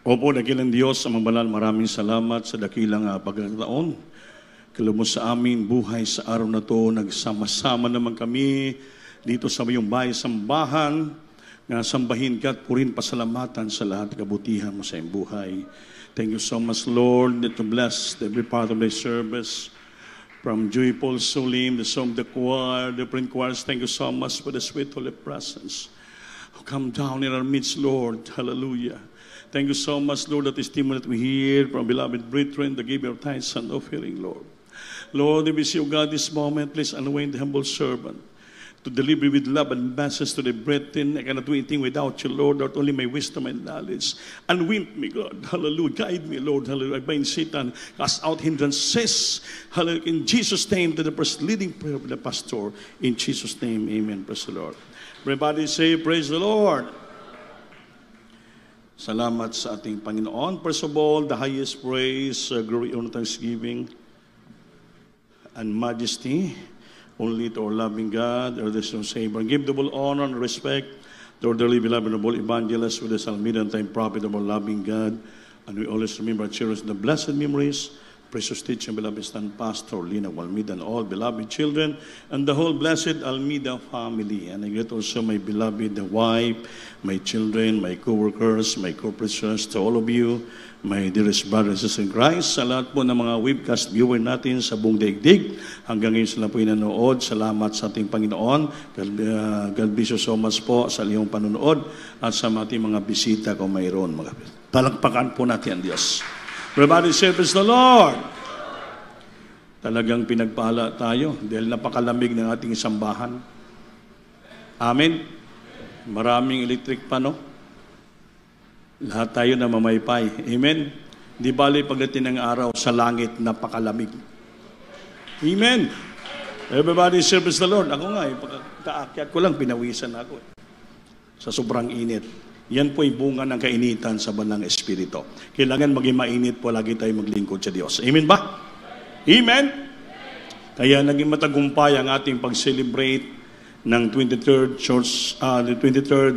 Opo, dakilang Diyos sa mabanal, maraming salamat sa dakilang pagkakataon. Kalumos sa amin, buhay sa araw na to, nagsama-sama naman kami dito sa iyong bahay, sambahan, na sambahin ka at purin pasalamatan sa lahat kabutihan mo sa iyong buhay. Thank you so much, Lord, that you bless every part of the service. From Joyful Solim, the song, the choir, the print choirs, thank you so much for the sweet holy presence. Come down in our midst, Lord. Hallelujah. Thank you so much, Lord, that testimony that we hear from beloved brethren, the giver of tithes and offering, Lord. Lord, we see, O God, this moment, please anoint the humble servant to deliver with love and message to the brethren. I cannot do anything without you, Lord, not only my wisdom and knowledge. Unwind me, God. Hallelujah. Guide me, Lord. Hallelujah. I bind Satan, cast out hindrances. Hallelujah. In Jesus' name, to the first leading prayer of the pastor. In Jesus' name, amen. Praise the Lord. Everybody say, praise the Lord. Salamat sa ating Panginoon. First of all, the highest praise, glory, honor, thanksgiving, and majesty, only to our loving God, our Lord Savior. Give double honor and respect to our dearly beloved noble evangelist with the Salmidan time prophet of our loving God. And we always remember and cherish the blessed memories, precious teaching, beloved stand pastor, Lina Almeida, and all beloved children, and the whole blessed Almeida family. And I greet also my beloved wife, my children, my co-workers, my co-preachers, to all of you, my dearest brothers and sisters in Christ, sa lahat po ng mga webcast viewer natin sa buong daigdig. Hanggang ngayon sila po nanonood. Salamat sa ating Panginoon. God bless you so much po sa iyong panonood at sa ating mga bisita kung mayroon. Palakpakan po natin ang Diyos. Everybody say, praise the Lord. Talagang pinagpala tayo dahil napakalamig ng ating sambahan. Amen. Maraming electric pa, no? Lahat tayo na mamaypay. Amen. Di bali pagdating ng araw sa langit, napakalamig. Amen. Everybody say, praise the Lord. Ako nga, pagkaakyat ko lang, pinawisan ako. Sa sobrang init. Yan po ay bunga ng kainitan sa banal ng Espiritu. Kailangan maging mainit po lagi tayo maglingkod sa Diyos. Amen ba? Amen? Kaya naging matagumpay ang ating pag-celebrate ng 23rd the 23rd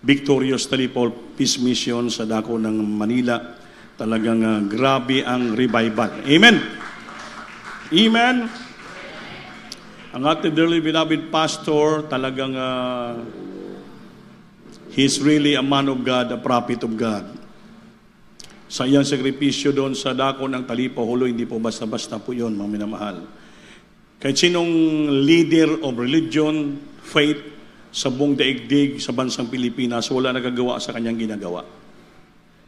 Victorious Talipol Peace Mission sa dako ng Manila. Talagang grabe ang revival. Amen? Amen? Ang ating dearly beloved pastor, talagang he's really a man of God, a prophet of God. Sa iyang sakripisyo doon sa dako ng Talipo, hulo, hindi po basta-basta po yun, mga minamahal. Kahit sinong leader of religion, faith, sa buong daigdig, sa bansang Pilipinas, wala nagagawa sa kanyang ginagawa.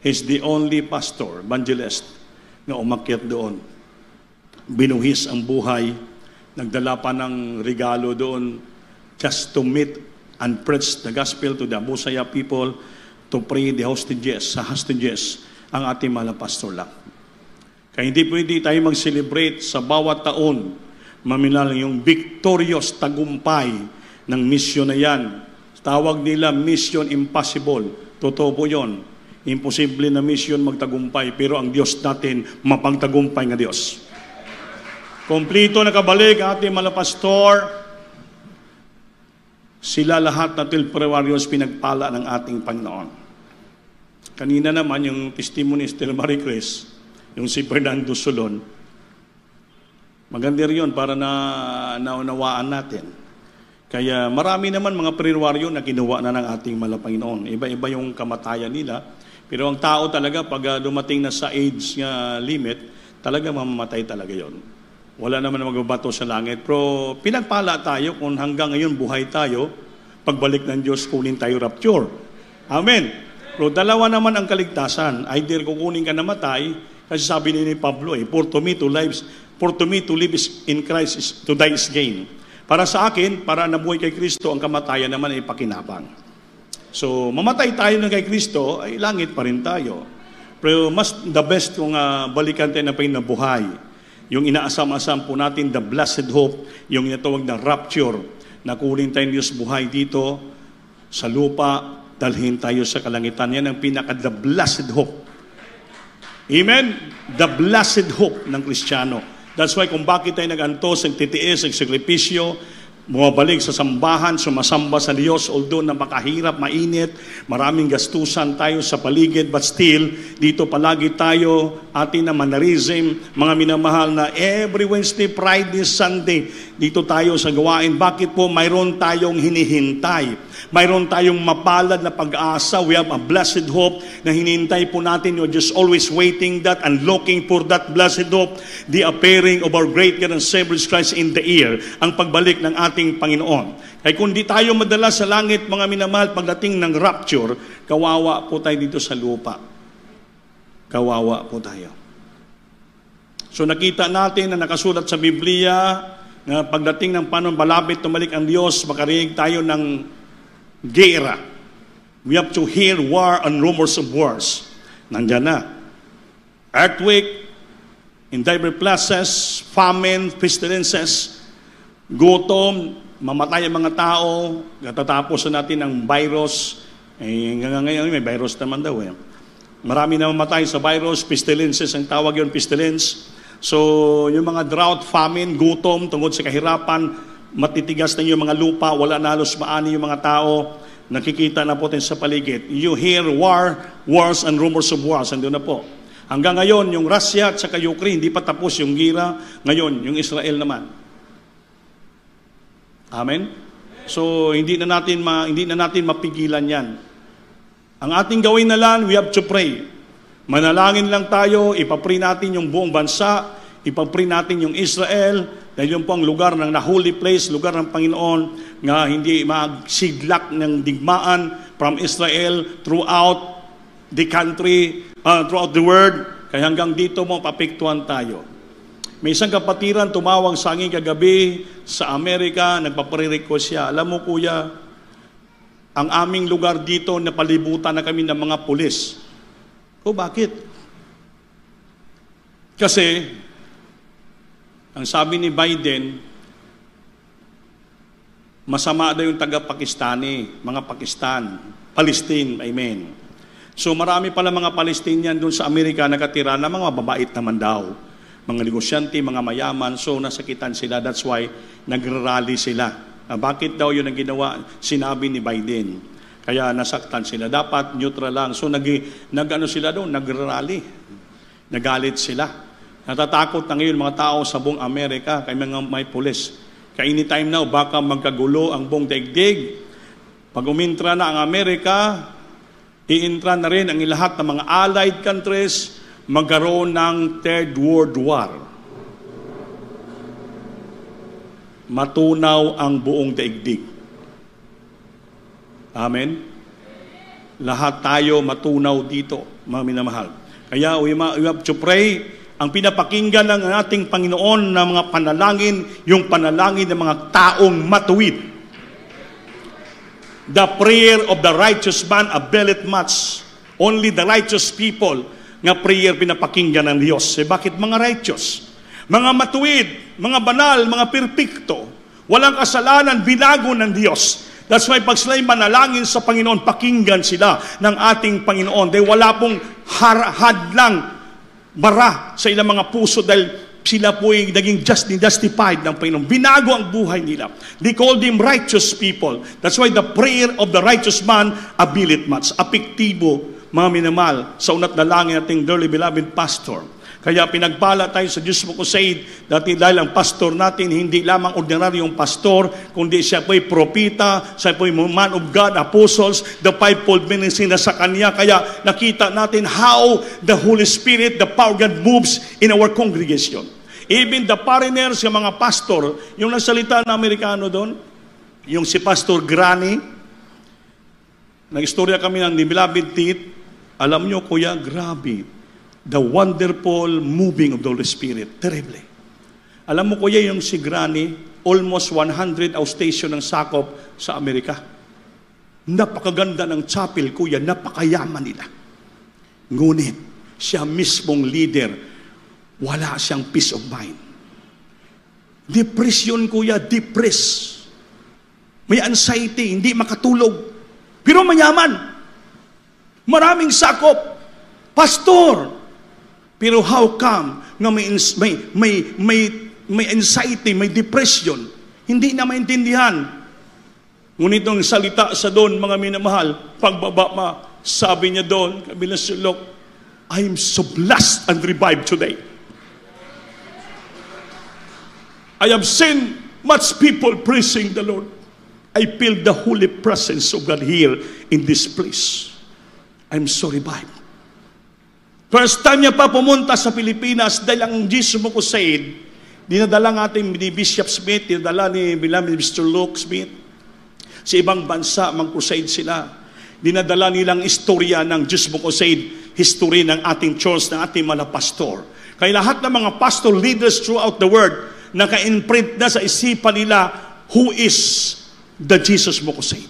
He's the only pastor, evangelist, na umakyat doon. Binuhis ang buhay, nagdala pa ng regalo doon, just to meet and preach the gospel to the Abusaya people, to pray the hostages, sa hostages, ang ating mga pastor lang. Kaya hindi pwede tayo mag-celebrate sa bawat taon, maminal yung victorious tagumpay ng mission na yan. Tawag nila mission impossible. Totoo po yun. Imposible na mission magtagumpay, pero ang Diyos natin, mapagtagumpay nga Diyos. Kompleto nakabalik ating mga pastor. Sila lahat na tilprewaryos pinagpala ng ating Panginoon. Kanina naman yung testimony ni Marie Chris, yung si Fernando Solon. Maganda rin yun para na naunawaan natin. Kaya marami naman mga prewaryo na ginawa na ng ating mahal na Panginoon. Iba-iba yung kamatayan nila. Pero ang tao talaga, pag dumating na sa age nga limit, talaga mamamatay talaga yon. Wala naman magbabato sa langit. Pero pinagpala tayo kung hanggang ngayon buhay tayo, pagbalik ng Diyos, kunin tayo rapture. Amen. Pero dalawa naman ang kaligtasan. Either kukunin ka na matay, kasi sabi ni Pablo, for to me to live in Christ is to die is gain. Para sa akin, para nabuhay kay Kristo, ang kamatayan naman ay pakinabang. So, mamatay tayo ng kay Kristo, ay langit pa rin tayo. Pero the best kung balikan tayo na pinabuhay. Yung inaasam-asam po natin, the blessed hope, yung inatawag na rapture, na kunin tayo Diyos buhay dito, sa lupa, dalhin tayo sa kalangitan. Yan ang pinaka-the blessed hope. Amen? The blessed hope ng Kristiyano. That's why kung bakit tayo nag-antos, nagtitiis, nagsakripisyo, bumabalik sa sambahan, sumasamba sa Diyos, although napakahirap, mainit, maraming gastusan tayo sa paligid, but still, dito palagi tayo, atin na mannerism, mga minamahal na every Wednesday, Friday, Sunday, dito tayo sa gawain. Bakit po? Mayroon tayong hinihintay. Mayroon tayong mapalad na pag-asa. We have a blessed hope na hinihintay po natin. You're just always waiting that and looking for that blessed hope, the appearing of our great God and Savior Christ in the air, ang pagbalik ng ating Panginoon. Kaya kung di tayo madala sa langit, mga minamahal, pagdating ng rapture, kawawa po tayo dito sa lupa. Kawawa po tayo. So nakita natin na nakasulat sa Biblia na pagdating ng panahon, malapit tumalik ang Diyos, makarinig tayo ng gera. We have to hear war and rumors of wars. Nandiyan na. Earthquake in diverse places, famine, pestilences, gutom, mamatay ang mga tao, katatapos na natin ang virus. Ngayon may virus naman daw. Marami na mamatay sa virus, pestilences, ang tawag yun, pestilence. So, yung mga drought, famine, gutom, tungkol sa kahirapan, matitigas na yung mga lupa, wala na halos maani yung mga tao, nakikita na po tayo sa paligid. You hear wars and rumors of wars, andun na po. Hanggang ngayon, yung Russia at saka Ukraine, hindi pa tapos yung gira. Ngayon, yung Israel naman. Amen? So, hindi na natin mapigilan yan. Ang ating gawin na lang, we have to pray. Manalangin lang tayo, ipapray natin yung buong bansa, ipapray natin yung Israel, dahil yun po ang lugar ng holy place, lugar ng Panginoon, nga hindi magsidlak ng digmaan from Israel throughout the country, throughout the world. Kaya hanggang dito mo papiktuhan tayo. May isang kapatiran tumawag sa akin kagabi sa Amerika, nagpapare-request siya. Alam mo kuya, ang aming lugar dito, napalibutan na kami ng mga pulis. O bakit? Kasi, ang sabi ni Biden, masama daw yung taga-Pakistani, mga Palestine, amen. So marami pala mga Palestinian doon sa Amerika nakatira na mga mababait naman daw. Mga negosyante, mga mayaman, so nasakitan sila. That's why nag-rally sila. Bakit daw yun ang ginawa? Sinabi ni Biden. Kaya nasaktan sila. Dapat neutral lang. So nag-ano sila doon? Nag-rally. Nagalit sila. Natatakot na ngayon mga tao sa buong Amerika kay mga may pulis. Kaya anytime now, baka magkagulo ang buong daigdig. Pag umintra na ang Amerika, iintra na rin ang lahat ng mga allied countries, magkaroon ng Third World War. Matunaw ang buong daigdig. Amen? Lahat tayo matunaw dito, mga minamahal. Kaya we have to pray. Ang pinapakinggan ng ating Panginoon na mga panalangin, yung panalangin ng mga taong matuwid. The prayer of the righteous man availeth much. Only the righteous people nga prayer pinapakinggan ng Diyos. Bakit mga righteous? Mga matuwid, mga banal, mga perpekto, walang kasalanan, binago ng Diyos. That's why pag sila'y manalangin sa Panginoon, pakinggan sila ng ating Panginoon. Dahil wala pong hadlang, bara sa ilang mga puso dahil sila po ay naging justified ng Panginoon. Binago ang buhay nila. They called them righteous people. That's why the prayer of the righteous man availeth much. Apektibo, mga minamahal, sa unat dalangin ating dearly beloved pastor. Kaya pinagpala tayo sa Diyos mo Crusade dahil ang pastor natin hindi lamang ordinaryong pastor, kundi siya po'y propita, siya po'y man of God, apostles, the fivefold ministry na sa Kanya. Kaya nakita natin how the Holy Spirit, the power of God moves in our congregation. Even the foreigners, yung mga pastor, yung nasalita na Amerikano doon, yung si Pastor Granny, nag-istorya kami ng Beloved Teeth, alam nyo kuya, grabe. The wonderful moving of the Holy Spirit. Terrible. Alam mo kuya, yung si Granny, almost 100 outstation ng sakop sa Amerika. Napakaganda ng chapel, kuya. Napakayaman nila. Ngunit, siya mismong leader, wala siyang peace of mind. Depression, kuya. Depressed. May anxiety, hindi makatulog. Pero mayaman. Maraming sakop. Pastor. Pero how come na may anxiety, may depression, Hindi na maintindihan. Ngunit ang salita sa doon, mga minamahal, pagbaba ma, sabi niya doon, kabilang sulok, I am so blessed and revived today. I have seen much people praising the Lord. I feel the holy presence of God here in this place. I'm so revived. First time niya pa pumunta sa Pilipinas dahil ang Jesus mo crusade, dinadala ng ating ni Bishop Smith, dinadala ni Mr. Luke Smith, sa ibang bansa, mag-crusade sila. Dinadala nilang istorya ng Jesus mo crusade, history ng ating church, ng ating mga pastor. Kaya lahat ng mga pastor leaders throughout the world, naka-imprint na sa isipan nila, who is the Jesus mo crusade.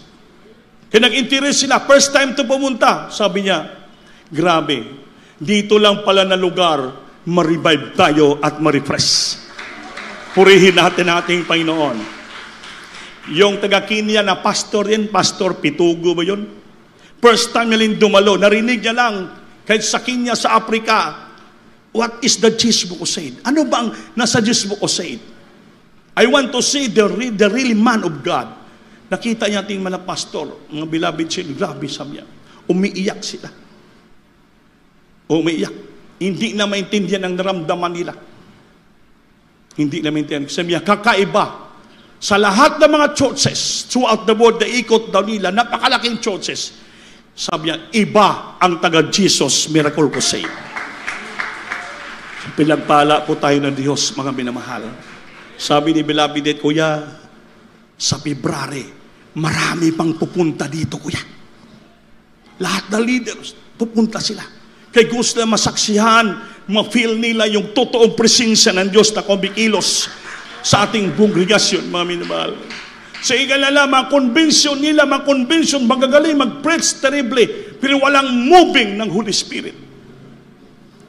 Kaya nag-interest sila, first time to pumunta, sabi niya, grabe, dito lang pala na lugar, ma-revive tayo at ma-refresh. Purihin natin ang ating Panginoon. Yung taga-Kenya na pastor din, Pastor Pitugo ba yun? First time niya dumalo, narinig niya lang, kahit sa Kenya, sa Africa, what is the Jesus mo crusade? Ano ba ang nasa Jesus mo crusade? I want to see the really man of God. Nakita niya ating mga pastor, mga beloved sila, grabe sabi niya. Umiiyak sila. Umiiyak. Hindi na maintindihan ang naramdaman nila. Hindi na maintindihan. Sabi niya, kakaiba. Sa lahat ng mga churches throughout the world, na ikot daw nila, napakalaking churches. Sabi niya, iba ang taga-Jesus Miracle Crusade. Pinagpala po tayo ng Diyos, mga minamahal. Sabi ni Beloved, Kuya, sa February, marami pang pupunta dito, Kuya. Lahat na leaders, pupunta sila. Kaya gusto na masaksihan, ma-feel nila yung totoong presensya ng Diyos na kumikilos sa ating kongregasyon, mga minamahal. Sa ikalala, ma-convention nila, magagaling, mag-preach terribly, pero walang moving ng Holy Spirit.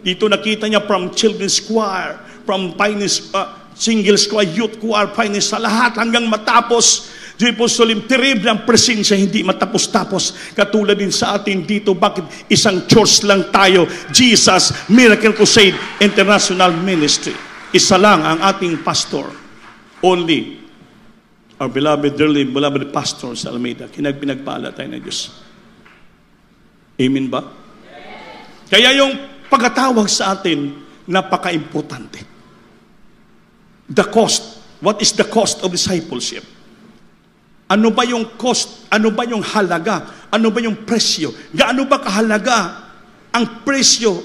Dito nakita niya from children's choir, from finest single choir, youth choir, finest, sa lahat hanggang matapos. Jerusalem, terrible ang presensya, hindi matapos-tapos. Katulad din sa atin dito, bakit isang church lang tayo? Jesus Miracle Crusade International Ministry. Isa lang ang ating pastor. Only our beloved, dearly beloved pastor sa Almeida. Pinagpala tayo ng Diyos. Amen ba? Kaya yung pagkatawag sa atin, napaka-importante. The cost. What is the cost of discipleship? Ano ba yung cost? Ano ba yung halaga? Ano ba yung presyo? Gaano ba kahalaga ang presyo?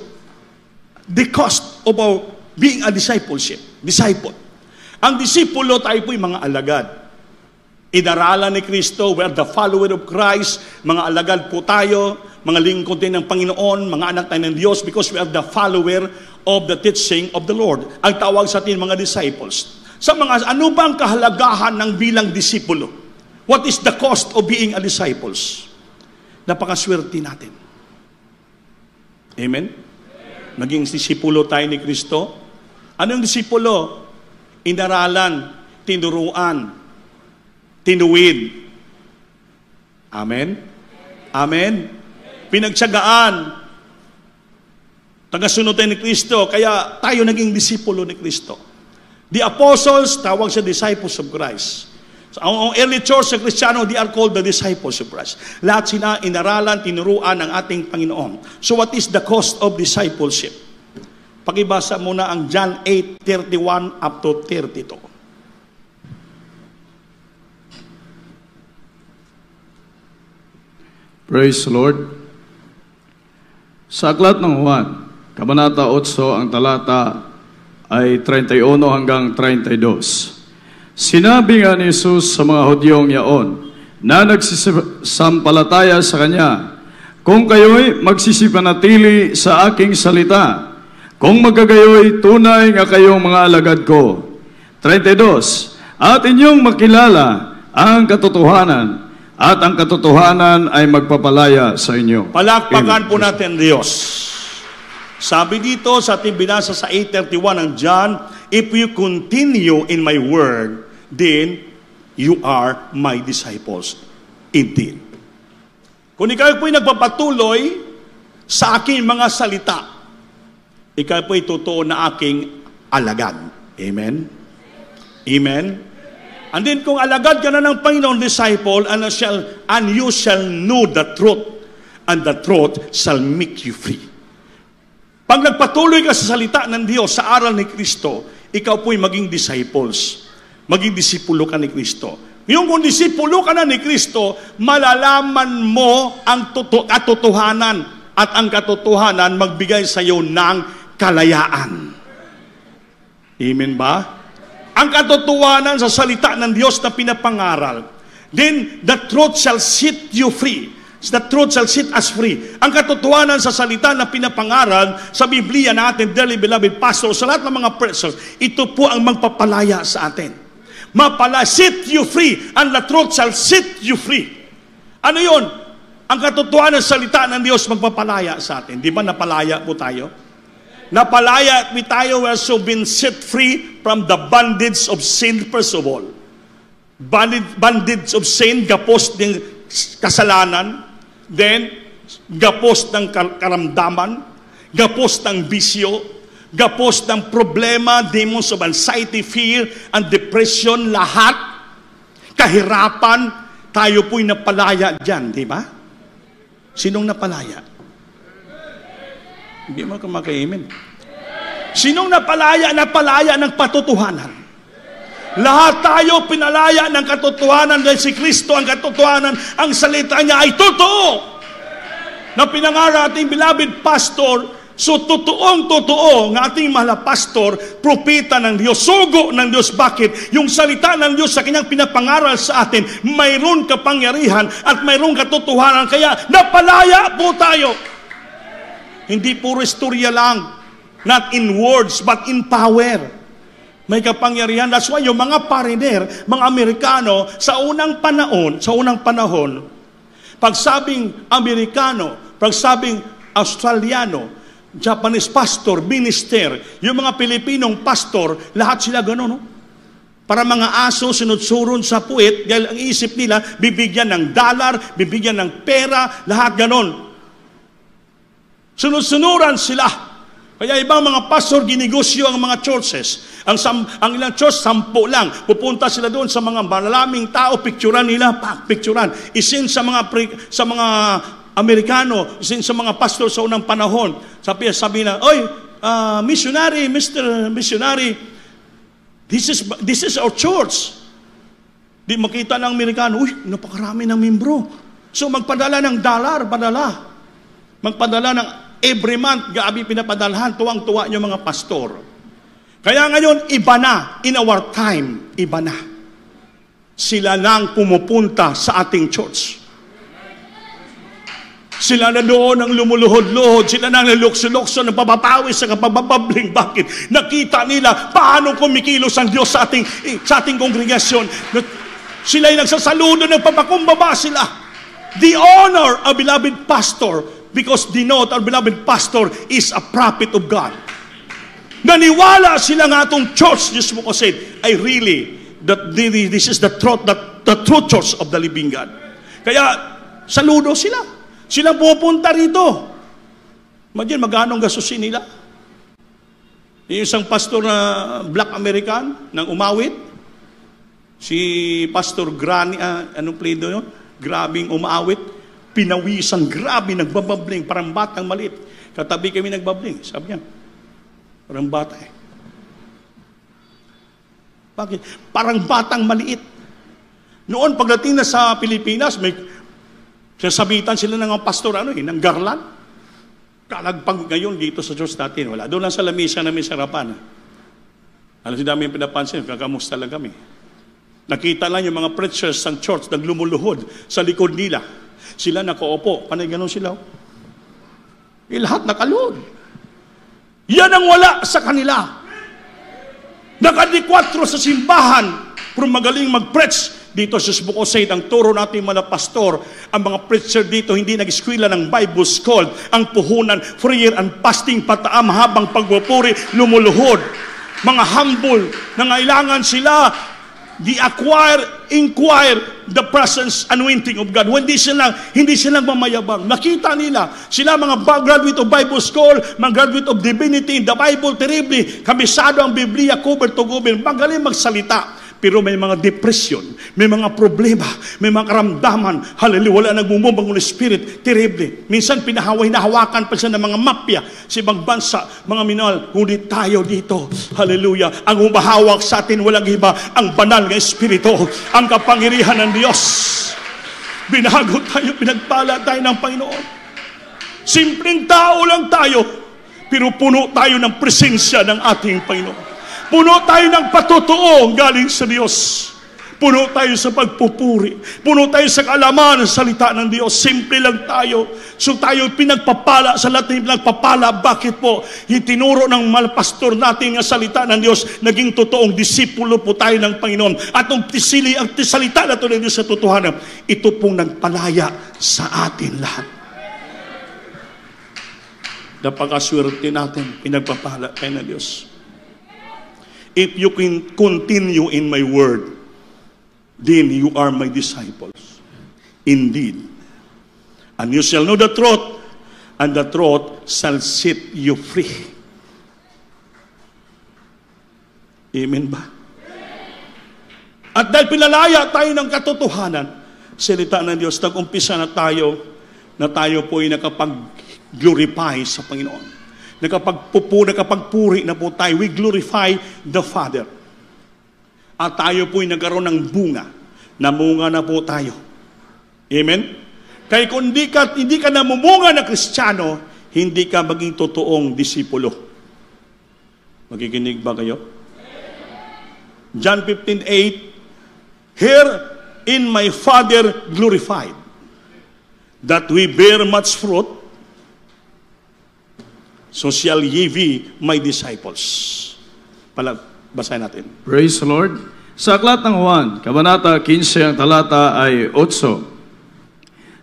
The cost of our being a discipleship. Disciple. Ang disipulo, tayo po yung mga alagad. Inaralan ni Kristo, we are the follower of Christ, mga alagad po tayo, mga lingkod din ng Panginoon, mga anak tayo ng Diyos, because we are the follower of the teaching of the Lord. Ang tawag sa atin mga disciples. Sa mga, ano ba ang kahalagahan ng bilang disipulo? What is the cost of being a disciples? Napakaswerte natin. Amen? Naging disipulo tayo ni Kristo. Anong disipulo? Inaralan, tinuruan, tinuwid. Amen? Amen? Pinagtsagaan. Tagasunod tayo ni Kristo, kaya tayo naging disipulo ni Kristo. The apostles, tawag sa disciples of Christ. So, ang early church sa Kristiyano, they are called the disciples of Christ. Lahat sila inaralan, tinuruan ng ating Panginoon. So what is the cost of discipleship? Pakibasa muna ang John 8:31 up to 32. Praise the Lord. Sa aklat ng Juan, Kabanata 8, ang talata ay 31 hanggang 32. Sinabi nga ni Jesus sa mga Hudyong yaon na nagsisampalataya sa Kanya, kung kayo'y magsisipanatili sa aking salita, kung magkagayo'y tunay nga kayong mga alagad ko. 32. At inyong makilala ang katotohanan, at ang katotohanan ay magpapalaya sa inyo. Palakpakan po natin Diyos. Sabi dito sa ating binasa sa 8:31 ng John, if you continue in my word, then you are my disciples indeed. Kung ikaw po'y nagpapatuloy sa aking mga salita, ikaw po'y totoo na aking alagad. Amen? Amen? And then kung alagad ka na ng Panginoon, disciple, and you shall know the truth, and the truth shall make you free. Pag nagpatuloy ka sa salita ng Diyos, sa aral ni Kristo, ikaw po'y maging disciples. Maging disipulo ka ni Kristo. Yung kung disipulo ka na ni Kristo, malalaman mo ang katotohanan, at ang katotohanan magbigay sa iyo ng kalayaan. Amen ba? Ang katotohanan sa salita ng Diyos na pinapangaral. Then, the truth shall set you free. The truth shall set us free. Ang katotohanan sa salita na pinapangaral sa Biblia natin, dearly beloved pastor, sa lahat ng mga preachers, ito po ang magpapalaya sa atin. Set you free, and the truth shall set you free. Ano yun? Ang katotohanan sa salita ng Diyos magpapalaya sa atin. Di ba napalaya po tayo? Napalaya po tayo, we have so been set free from the bondage of sin, first of all. Bondage of sin, gapos ng kasalanan, then gapos ng karamdaman, gapos ng bisyo, gapos ng problema, demons of anxiety, fear, and depression, lahat, kahirapan, tayo po'y napalaya dyan, di ba? Sinong napalaya? Hindi mo kumakainin. Sinong napalaya? Napalaya ng patotohanan. Lahat tayo pinalaya ng katotohanan dahil si Kristo ang katotohanan, ang salita niya ay totoo. Na pinangaral ating beloved pastor, so totoong-totoo ng ating mahal pastor, propeta ng Diyos, sugo ng Diyos. Bakit? Yung salita ng Diyos sa kanyang pinapangaral sa atin, mayroon kapangyarihan at mayroon katotohanan. Kaya napalaya po tayo. Hindi puro istorya lang, not in words but in power. May kapangyarihan. That's why yung mga foreigner, mga Amerikano, sa unang panahon, pagsabing Amerikano, pagsabing Australiano, Japanese pastor, minister, yung mga Pilipinong pastor, lahat sila gano'n, no? Para mga aso, sinutsuron sa puwet, dahil ang isip nila, bibigyan ng dollar, bibigyan ng pera, lahat gano'n. Sunod-sunuran sila. Kaya ibang mga pastor, ginegosyo ang mga churches. Ang ilang church, 10 lang. Pupunta sila doon sa mga malalaming tao, picturean nila, picturean. Isin sa mga Amerikano, isin sa mga pastor sa unang panahon. Sabi na, oy, missionary, Mr. Missionary, this is our church. Di makita ng Amerikano, uy, napakarami ng membro. So magpadala ng dollar, magpadala ng every month, gabi pinapadalhan, tuwang-tuwa yung mga pastor. Kaya ngayon, iba na, in our time, iba na. Sila nang pumupunta sa ating church. Sila na doon ang lumuluhod-luhod, sila nang nalukso-lukso, napapapawis sa kapababling. Bakit? Nakita nila paano kumikilos ang Diyos sa ating kongregasyon. Sila'y nagsasaludo, nagpapakumbaba sila. The honor of beloved pastor, because they know that our beloved pastor is a prophet of God. Naniwala sila nga itong church, Diyos mo ko said, this is the true church of the living God. Kaya, saludo sila. Sila pupunta rito. Imagine, magkano gastusin nila? Yung isang pastor na Black American, nang umawit, si Pastor Granny, anong play doon yun? Grabing umawit, pinawisan, grabe, nagbababling, parang batang maliit. Katabi kami nagbabling. Sabi niya, parang bata eh. Bakit? Parang batang maliit. Noon, pagdating na sa Pilipinas, may sasabitan sila ng mga pastor, ng garland. Kalagpag ngayon dito sa church natin, wala. Doon lang sa lamisa namin sa harapan. Alam si dami yung pinapansin, kakamusta lang kami. Nakita lang yung mga preachers ng church naglumuluhod sa likod nila. Sila nakaupo. Panay ganun sila. Lahat nakaluhod. Yan ang wala sa kanila. Nakadikwatro sa simbahan. Pero magaling mag-preach. Dito sa Bukosay, ang turo natin mga pastor, ang mga preacher dito hindi nag-eskwela ng Bible School. Ang puhunan, prayer and fasting, pataam habang pagpupuri, lumuluhod. Mga humble, nangailangan sila inquire the presence, anointing of God. Hindi silang mamayabang. Nakita nila, sila mga graduate of Bible School, mga graduate of Divinity, the Bible, terribly, kabisado ang Biblia, cover to cover, magaling magsalita. pero may mga depression, may mga problema, may mga karamdaman. Hallelujah, wala nagmumumbang ng Spirit. Terrible. Minsan hinahawakan pa siya ng mga mafia sa ibang bansa, mga minahal. Ngunit tayo dito, hallelujah, ang umahawak sa atin walang iba, ang banal ng Espiritu, ang kapangyarihan ng Diyos. Binago tayo, pinagpala tayo ng Panginoon. Simpleng tao lang tayo, pero puno tayo ng presensya ng ating Panginoon. Puno tayo ng patotoo galing sa Diyos. Puno tayo sa pagpupuri. Puno tayo sa kaalaman ng salita ng Diyos. Simple lang tayo. So tayo pinagpapala sa lahat ng pinagpapala. Bakit po? Itinuro ng malpastor natin ang salita ng Diyos. Naging totoong disipulo po tayo ng Panginoon. At ang salita na ito ng Diyos sa totohanan, ito pong nagpalaya sa atin lahat. Napakaswerte natin, pinagpapala tayo ng Diyos. If you can continue in my word, then you are my disciples. Indeed. And you shall know the truth, and the truth shall set you free. Amen ba? At dahil pinalaya tayo ng katotohanan, salita ng Diyos, nag-umpisa na tayo po ay nakapag-glorify sa Panginoon. Nakapagpuri na po tayo. We glorify the Father. At tayo po'y nagkaroon ng bunga. Namunga na po tayo. Amen? Kaya kung hindi ka namumunga na Kristiyano, hindi ka maging totoong disipulo. Magiginig ba kayo? John 15:8, here in my Father glorified, that we bear much fruit, so shall ye be my disciples. Basahin natin. Praise the Lord. Sa Aklat ng Juan, Kabanata 15, ang talata ay 8.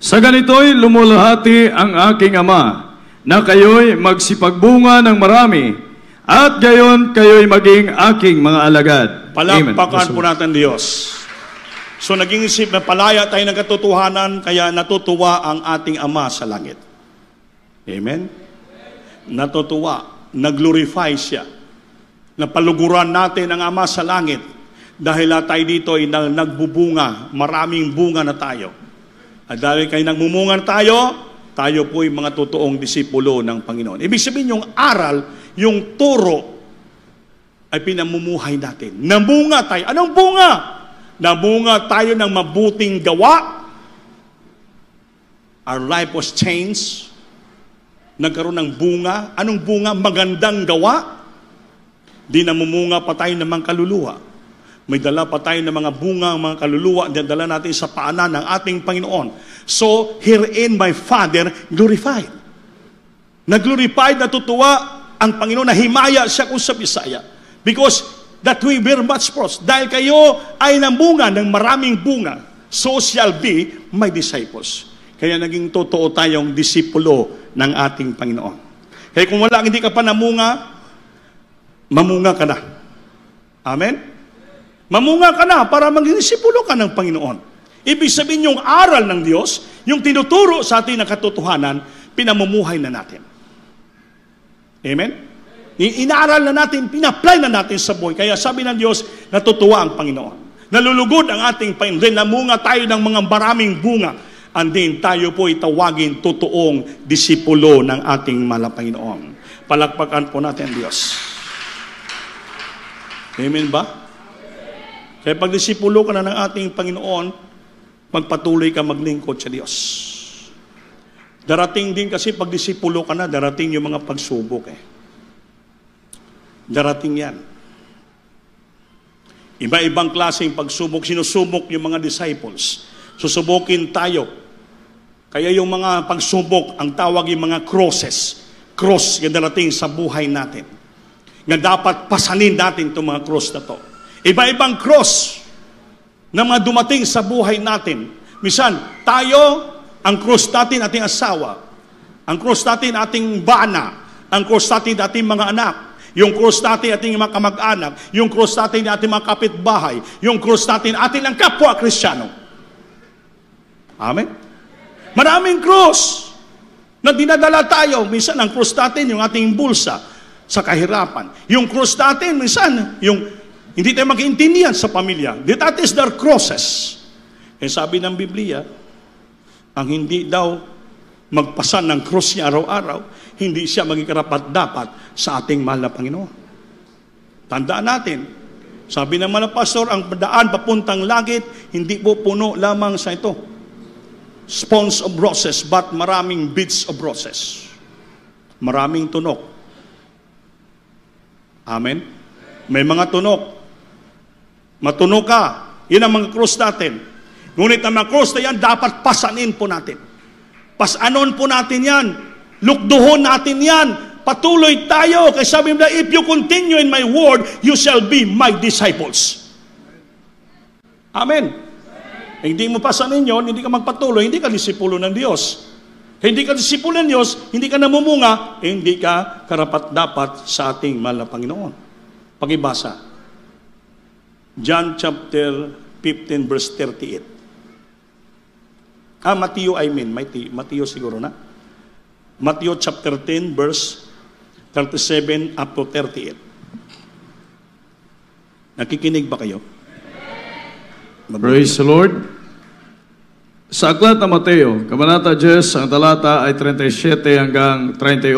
Sa ganito'y lumulahati ang aking Ama, na kayo'y magsipagbunga ng marami, at gayon kayo'y maging aking mga alagad. Palakpakan po natin Diyos. So naging isip na palaya tayo ng katotohanan, kaya natutuwa ang ating Ama sa langit. Amen? Natutuwa, nag-glorify siya. Napaluguran natin ang Ama sa langit dahil tayo dito ay nagbubunga, maraming bunga na tayo. At dahil kayo nagmumunga tayo po ay mga totoong disipulo ng Panginoon. Ibig sabihin yung aral, yung turo ay pinamumuhay natin. Namunga tayo. Anong bunga? Namunga tayo ng mabuting gawa. Our life was changed. Nagkaroon ng bunga. Anong bunga? Magandang gawa. Di namumunga pa tayo ng mga kaluluwa. May dala pa tayo ng mga bunga, mga kaluluwa, dala natin sa paanan ng ating Panginoon. So, herein my Father glorified. Nag-glorified, natutuwa ang Panginoon na himaya siya kung sa Bisaya. Because that we bear much fruit. Dahil kayo ay namunga ng maraming bunga, so shall be my disciples. Kaya naging totoo tayong disipulo ng ating Panginoon. Kaya kung hindi ka pa namunga, mamunga ka na. Amen? Mamunga ka na para maging disipulo ka ng Panginoon. Ibig sabihin yung aral ng Diyos, yung tinuturo sa atin na katotohanan, pinamumuhay na natin. Amen? Inaaral na natin, pina-apply na natin sa buhay. Kaya sabi ng Diyos, natutuwa ang Panginoon. Nalulugod ang ating Panginoon. Namunga tayo ng mga maraming bunga. And then tayo po itawagin totoong disipulo ng ating Panginoon. Palakpakan po natin Diyos. Amen ba? Kaya pag disipulo ka na ng ating Panginoon, magpatuloy ka maglingkod sa Diyos. Darating din kasi pag disipulo ka na, darating yung mga pagsubok Darating yan. Iba-ibang klaseng pagsubok, sinusubok yung mga disciples. Susubukin tayo. Kaya yung mga pagsubok, ang tawag yung mga crosses. Cross yung darating sa buhay natin. Nga dapat pasanin natin itong mga cross na to. Iba-ibang cross na mga dumating sa buhay natin. Minsan, tayo, ang cross natin ating asawa. Ang cross natin ating bana. Ang cross natin ating mga anak. Yung cross natin ating mga kamag-anak. Yung cross natin ating mga kapitbahay. Yung cross natin ating ang kapwa Kristiyano. Amen? Maraming cross na dinadala tayo. Minsan ang cross natin, yung ating bulsa sa kahirapan. Yung cross natin, minsan, yung Hindi tayo mag-iintindihan sa pamilya. That is their crosses. Eh sabi ng Biblia, ang hindi daw magpasan ng cross niya araw-araw, hindi siya maging karapat-dapat sa ating mahal na Panginoon. Tandaan natin, sabi ng mga pastor, ang daan papuntang langit, hindi po puno lamang sa ito. Spawns of roses, but maraming beds of roses. Maraming tunok. Amen? May mga tunok. Matunog ka. Yan ang mga cross natin. Ngunit ang mga cross na yan, dapat pasanin po natin. Pasanon po natin yan. Lukduhon natin yan. Patuloy tayo. Kaya sabi nila, if you continue in my word, you shall be my disciples. Amen. Hindi mo pasanin yon, hindi ka magpatuloy, hindi ka disipulo ng Diyos. Hindi ka disipulo ng Diyos, hindi ka namumunga, hindi ka karapat-dapat sa ating mahal na Panginoon. Pakibasa. John chapter 15 verse 38. Matthew Matthew siguro na. Matthew chapter 10 verse 37 up to 38. Nakikinig ba kayo? Praise the Lord. Sa aklat ng Mateo, Kabanata 10, ang talata ay 37 hanggang 38.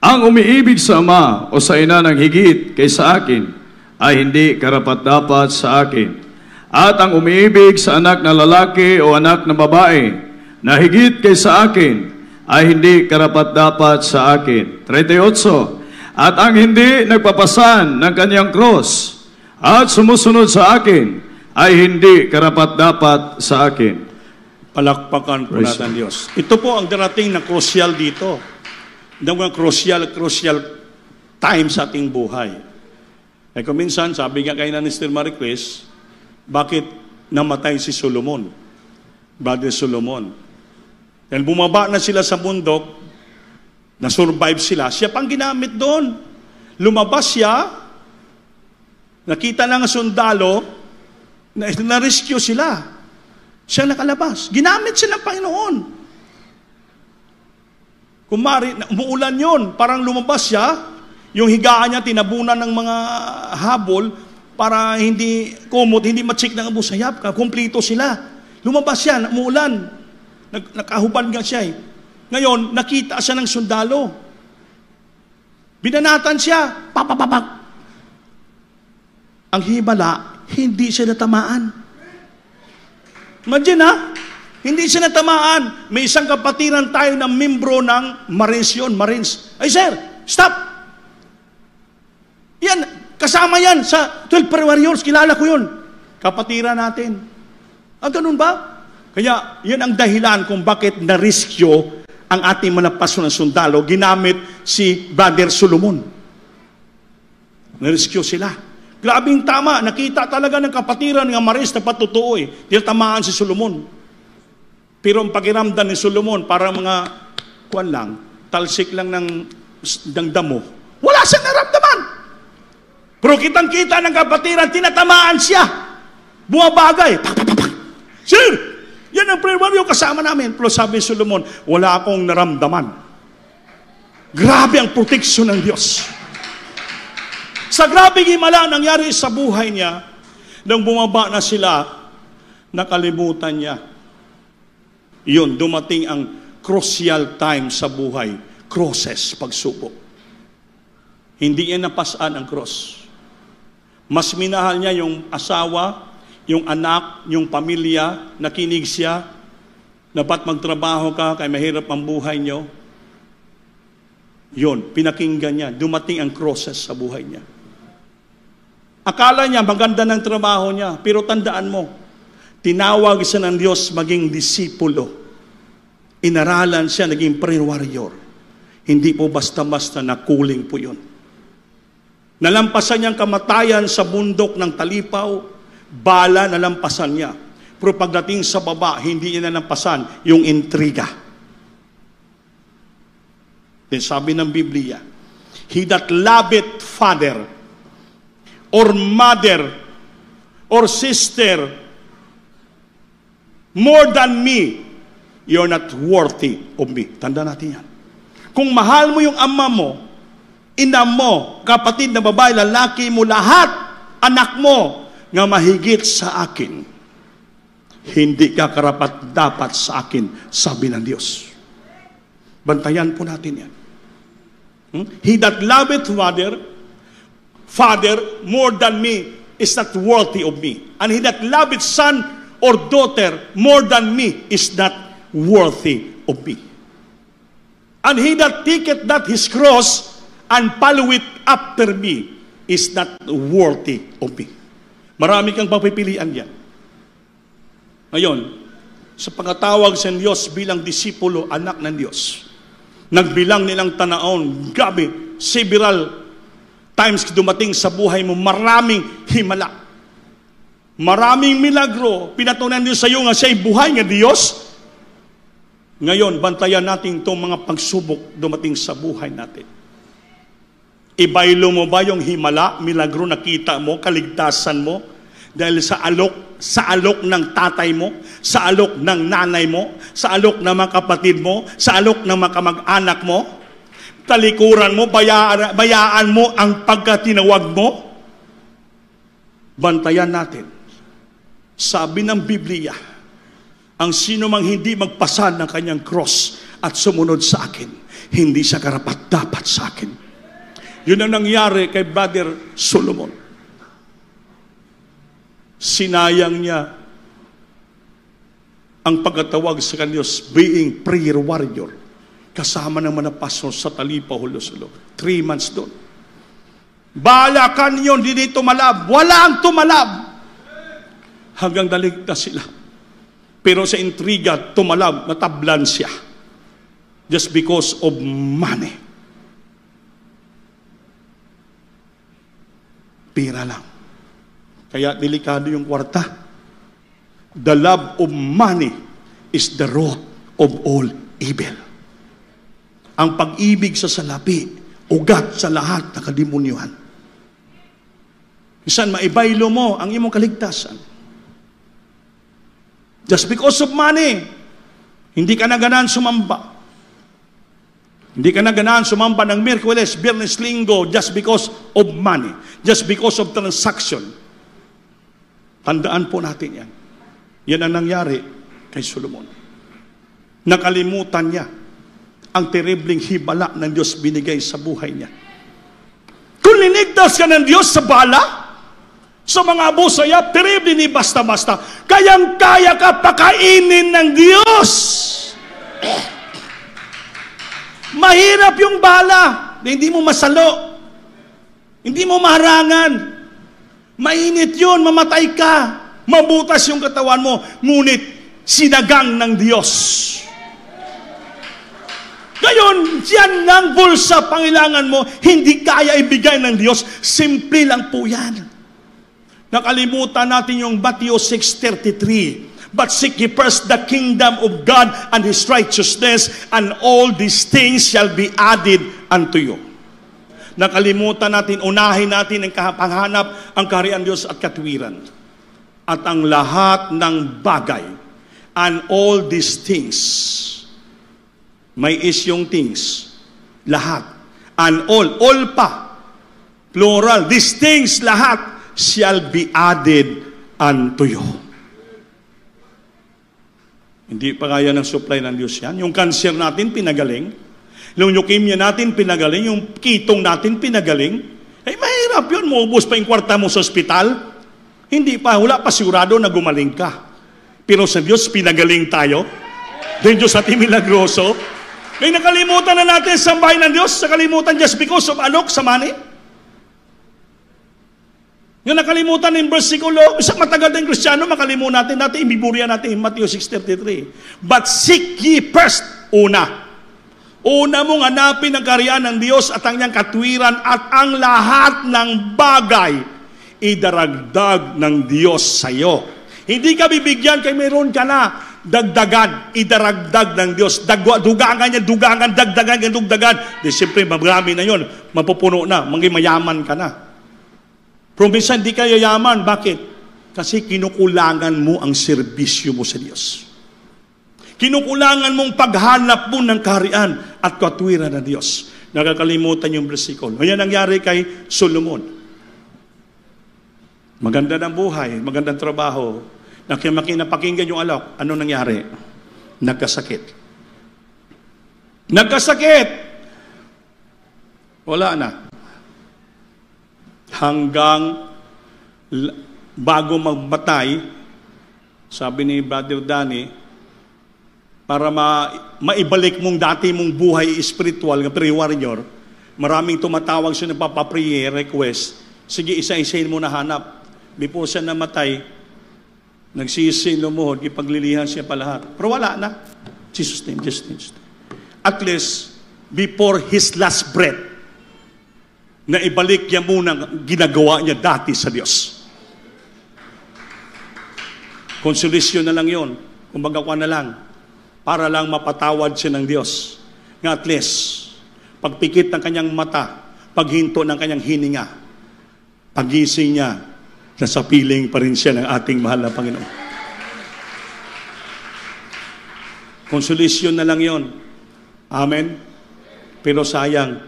Ang umiibig sa ama o sa ina ng higit kaysa akin ay hindi karapat-dapat sa akin. At ang umiibig sa anak na lalaki o anak na babae na higit kaysa akin ay hindi karapat-dapat sa akin. 38. At ang hindi nagpapasan ng kanyang cross at sumusunod sa akin ay hindi karapat-dapat sa akin. Palakpakan po natin Diyos. Ito po ang darating na crucial dito. Mga crucial time sa ating buhay. Eh kung minsan, sabi nga kay na Mr. Maricris, bakit namatay si Solomon? Brother Solomon. Dahil bumaba na sila sa bundok, na-survive sila, siya pang ginamit doon. Lumabas siya, nakita ng sundalo, na-rescue sila. Siya nakalabas. Ginamit siya ng Panginoon. Kumari, umuulan yun, parang lumabas siya, yung higaan niya, tinabunan ng mga habol, para hindi kumot, hindi ma-check ng Abu Sayyaf, kumplito sila. Lumabas siya, umuulan. Nakahubad nga siya eh. Ngayon, nakita siya ng sundalo. Binanatan siya, papapapak. Ang himala, hindi siya natamaan. Imagine ha, hindi siya natamaan. May isang kapatiran tayo ng membro ng Marines yun, Marines. Ay sir, stop! Yan, kasama yan sa 12 Warriors, kilala ko yun. Kapatiran natin. Ganun ba? Kaya, yan ang dahilan kung bakit na-rescue ang ating manapaso ng sundalo, ginamit si Brother Solomon. Na-rescue sila. Grabing tama, nakita talaga ng kapatiran ng Marines na patutuo eh. Tinatamaan si Solomon. Pero ang pakiramdam ni Solomon, parang mga, talsik lang ng damo. Wala siyang naramdaman. Pero kitang-kita ng kapatiran, tinatamaan siya. Bumabagay. Sir, yan ang prayer warrior kasama namin. Pero sabi ni Solomon, wala akong naramdaman. Grabe ang proteksyon ng Diyos. Sa grabing himala nangyari sa buhay niya, nang bumaba na sila, nakalimutan niya. Yun, dumating ang crucial time sa buhay. Crosses, pagsubok. Hindi niya napasaan ang cross. Mas minahal niya yung asawa, yung anak, yung pamilya, nakinig siya, dapat magtrabaho ka, kaya mahirap ang buhay niyo. Yun, pinakinggan niya. Dumating ang crosses sa buhay niya. Akala niya maganda ng trabaho niya, pero tandaan mo, tinawag siya ng Diyos maging disipulo. Inaralan siya, naging prayer warrior. Hindi po basta-basta na kuling po yun. Nalampasan niyang kamatayan sa bundok ng Talipaw, bala nalampasan niya. Pero pagdating sa baba, hindi niya nalampasan yung intriga. Then sabi ng Biblia, he that loveth father, or mother, or sister, more than me, you're not worthy of me. Tanda natin yan. Kung mahal mo yung ama mo, ina mo, kapatid na babae, lalaki mo, lahat, anak mo, nga mahigit sa akin. Hindi ka karapat dapat sa akin, sabi ng Diyos. Bantayan po natin yan. He that loveth father more than me is not worthy of me. And he that loveth son or daughter more than me is not worthy of me. And he that taketh not his cross and followeth after me is not worthy of me. Marami kang papipilian yan. Ngayon, sa pagkatawag sa Diyos bilang disipulo, anak ng Diyos, nagbilang nilang tanaon, gabi, several times dumating sa buhay mo, maraming himala. Maraming milagro, pinatunan Diyos sa iyo nga siya'y buhay nga Diyos. Ngayon, bantayan natin itong mga pagsubok dumating sa buhay natin. Ibaylo mo ba yung himala, milagro nakita mo, kaligtasan mo, dahil sa alok ng tatay mo, sa alok ng nanay mo, sa alok ng mga kapatid mo, sa alok ng mga kamag-anak mo, talikuran mo, bayaan mo ang pagkatinawag mo. Bantayan natin. Sabi ng Biblia, ang sino mang hindi magpasa ng kanyang cross at sumunod sa akin, hindi siya karapat-dapat sa akin. Yun ang nangyari kay Brother Solomon. Sinayang niya ang pagkatawag sa Diyos being prayer warrior. Kasama naman na pastor sa Talipa, Hulo-Sulo. 3 months doon. Balakan yun, hindi tumalab. Walang tumalab. Hanggang naligtas sila. Pero sa intriga, tumalab, natablan siya. Just because of money. Pira lang. Kaya delikado yung kwarta. The love of money is the root of all evil. Ang pag-ibig sa salapi, ugat sa lahat na kadimunyuhan. Minsan maibaylo mo ang imong kaligtasan. Just because of money, hindi ka na ganahan sumamba. Hindi ka na ganahan sumamba ng Miyerkules, Biyernes, Linggo just because of money. Just because of transaction. Tandaan po natin yan. Yan ang nangyari kay Solomon. Nakalimutan niya ang terribling hibala ng Diyos binigay sa buhay niya. Kung linigtas ka ng Diyos sa bala, sa mga abuso niya, terrible ni basta-basta. Kayang-kaya ka pakainin ng Diyos. Mahirap yung bala na hindi mo masalo. Hindi mo maharangan. Mainit yun, mamatay ka. Mabutas yung katawan mo. Ngunit, sinagang ng Diyos. Ngayon, yan lang bulsa pangilangan mo, hindi kaya ibigay ng Diyos. Simple lang po yan. Nakalimutan natin yung Matthew 6:33. But seek ye first the kingdom of God and His righteousness, and all these things shall be added unto you. Nakalimutan natin, unahin natin ang panghanap, ang kaharian Diyos at katuwiran. At ang lahat ng bagay, and all these things, may is yung things, lahat, and all pa, plural, these things, lahat, shall be added unto you. Hindi pa kaya ng supply ng Diyos yan. Yung cancer natin, pinagaling. Yung leukemia natin, pinagaling. Yung kitong natin, pinagaling. Eh, mahirap yun. Maubos pa yung kwarta mo sa ospital. Hindi pa. Wala pa sigurado na gumaling ka. Pero sa Diyos, pinagaling tayo. Dahil Diyos ating milagroso. May nakalimutan na natin sa bahay ng Diyos. Nakalimutan just because of alok sa money. Yung nakalimutan ng versikulo, isang matagal ng Kristiyano, makalimutan natin, ibiburya natin in Matthew 6:33. But seek ye first, una mong hanapin ang kaharian ng Diyos at ang niyang katuwiran, at ang lahat ng bagay idaragdag ng Diyos sa iyo. Hindi ka bibigyan kay meron ka na, dagdagan, idaragdag ng Diyos. Dugangan niya, dagdagan. Di siyempre, marami na yun. Mapupuno na, mayaman ka na. Pero minsan di ka yayaman. Bakit? Kasi kinukulangan mo ang serbisyo mo sa Diyos. Kinukulangan mong paghanap mo ng kaharian at katuwiran ng Diyos. Nakakalimutan yung bersikulo. Yan nangyari kay Solomon. Maganda ng buhay, magandang trabaho. Napakinggan yung alok. Ano nangyari? Nagkasakit. Nagkasakit! Wala na. Hanggang bago magmatay, sabi ni Brother Danny, para maibalik mong dati mong buhay spiritual, pre-warrior, maraming tumatawag siya nagpapaprayer, request. Sige, isa-isayin mo na hanap. Before siya namatay, nagsisi, lumuhod, ipaglilihan siya pa lahat. Pero wala na. Jesus name, Jesus name. At least, before his last breath, na ibalik niya muna ginagawa niya dati sa Diyos. Konsolasyon na lang yon. Kumbaga ko na lang. Para lang mapatawad siya ng Diyos. Nga at least, pagpikit ng kanyang mata, paghinto ng kanyang hininga, pagising niya, nasa piling pa rin siya ng ating mahal na Panginoon. Konsolasyon na lang yon. Amen? Pero sayang,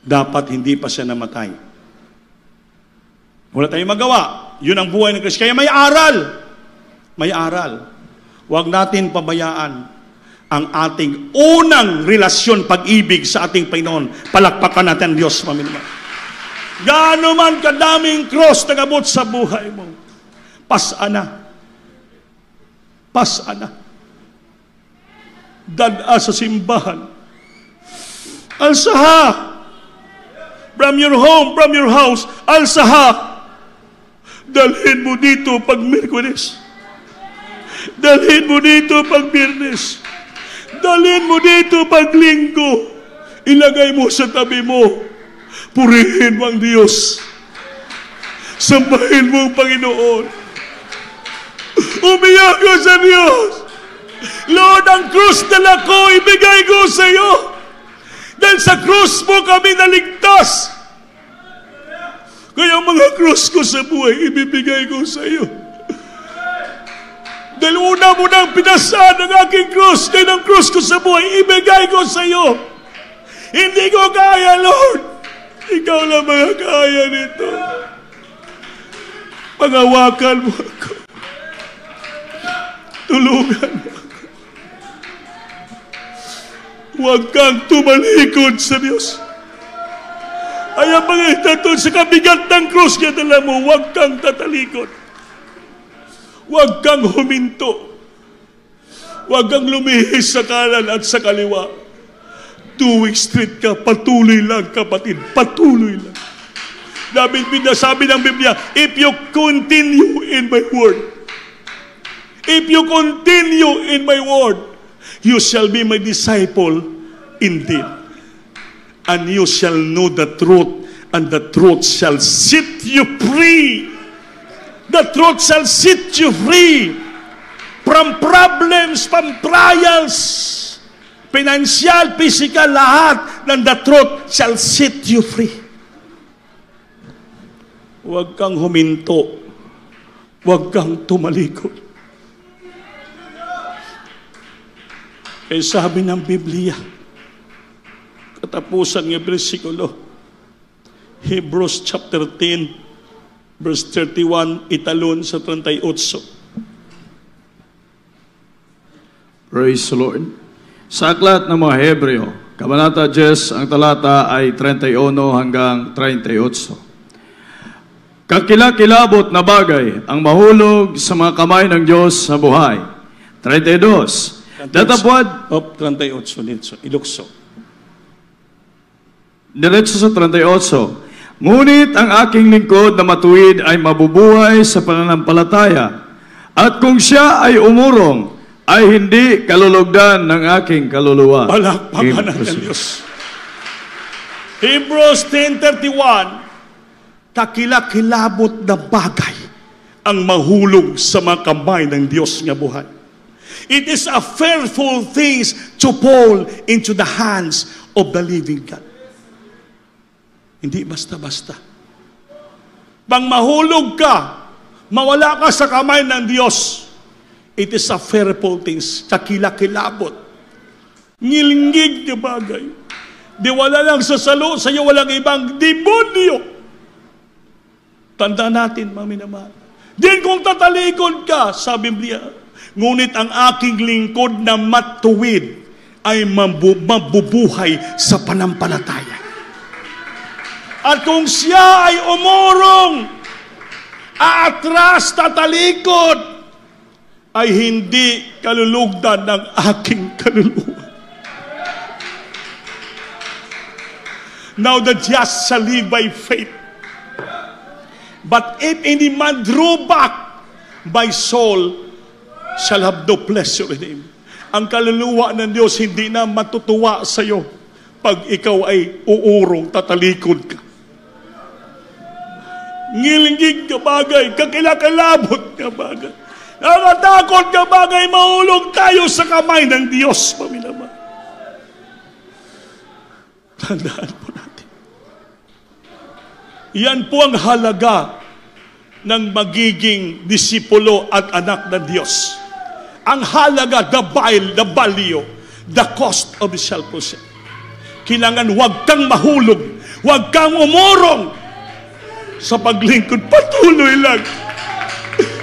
dapat hindi pa siya namatay. Wala tayong magawa. Yun ang buhay ng Kristo. Kaya may aral. May aral. Huwag natin pabayaan ang ating unang relasyon, pag-ibig sa ating Panginoon. Palakpakan natin Diyos, maminman. Gaano man kadaming cross nagabot sa buhay mo, pasana. Pasana. Dada sa simbahan. Alsaha. From your home, from your house, alsaha. Dalhin mo dito pag Miyerkules. Dalhin mo dito pag Biyernes. Dalhin mo dito pag Linggo. Ilagay mo sa tabi mo. Purihin mo ang Diyos. Sambahin mo ang Panginoon. Umiyak ko sa Diyos. Lord, ang krus dala ko, ibigay ko sa iyo. Dahil sa krus mo kami naligtas. Kaya mga krus ko sa buhay, ibibigay ko sa iyo. Dahil una mo nang pinasaan ang aking krus, dahil ang krus ko sa buhay, ibigay ko sa iyo. Hindi ko kaya, Lord. Ikaw lang makakaya nito. Pangawakan mo ako. Tulungan mo ako. Huwag kang tumalikod sa Diyos. Ay ang mga itatod sa kabigat ng krus, kaya dala mo, huwag kang tatalikod. Huwag kang huminto. Huwag kang lumihis sa kanan at sa kaliwa. Tuwing street ka, patuloy lang kapatid, patuloy lang. Sabi ng Biblia, if you continue in my word, if you continue in my word, you shall be my disciple indeed. And you shall know the truth, and the truth shall set you free. The truth shall set you free from problems, from trials, financial, physical, lahat ng the truth shall set you free. Huwag kang huminto. Huwag kang tumalikod. Kaya sabi ng Biblia, katapusan ng bersikulo, Hebrews chapter 10, verse 31, italon sa 38. Praise the Lord. Sa aklat ng mga Hebreo, Kabanata 10, ang talata ay 31 hanggang 38. Kakilakilabot na bagay ang mahulog sa mga kamay ng Diyos sa buhay. 32. Datapwad. 38, ilukso. Diretso sa 38. Ngunit ang aking lingkod na matuwid ay mabubuhay sa pananampalataya. At kung siya ay umurong, ay hindi kalulugdan ng aking kaluluwa. Palakpakan ng Diyos. Hebrews 10:31, kakilakilabot na bagay ang mahulog sa mga kamay ng Diyos nga buhay. It is a fearful thing to fall into the hands of the living God. Hindi basta-basta. Pang mahulog ka, mawala ka sa kamay ng Diyos, it is a fearful thing, kakilakilabot, ngilingig na bagay. Di wala lang sasalo sa iyo, walang ibang demonyo. Tanda natin, mga minamahal. Din kung tatalikod ka, sa Biblia, ngunit ang aking lingkod na matuwid ay mabubuhay sa panampalataya. At kung siya ay umurong, aatras, tatalikod, ay hindi kalulugdan ng aking kaluluwa. Now the just shall live by faith. But if any man draw back, my soul shall have no pleasure in him. Ang kaluluwa ng Diyos hindi na matutuwa sa iyo pag ikaw ay uurong, tatalikod ka. Ngilingig ka bagay, kakilakalabot ka bagay. Nakatakot ka bagay, mahulog tayo sa kamay ng Diyos, pamilama. Tandaan po natin. Yan po ang halaga ng magiging disipulo at anak ng Diyos. Ang halaga, the value, the cost of self-possession. Kailangan huwag kang mahulog, huwag kang umurong sa paglingkod. Patuloy lang.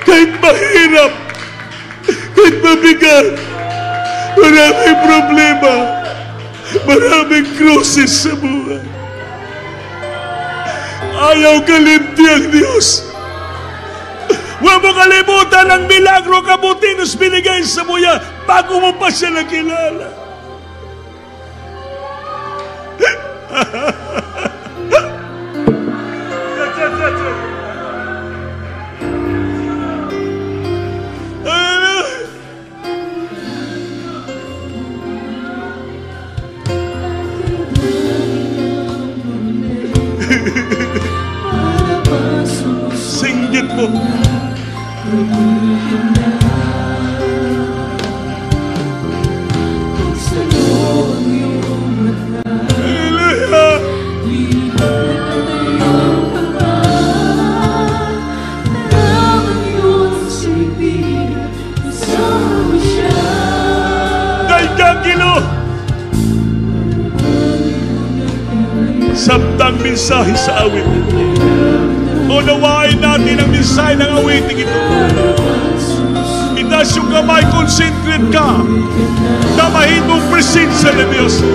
Kahit mahirap, kahit mabigat, maraming problema, maraming crosses sa buhay. Ayaw kalimti ang Diyos. Huwag mo kalimutan ang milagro kabutinos binigay sa muya bago mo pa siya nakilala. Singgit mo. Samtang mensahe sa awit. Unawain natin ang mensahe ng awiting ito. Itaas yung kamay, concentrate ka. Damahin mong presensya ng Diyos.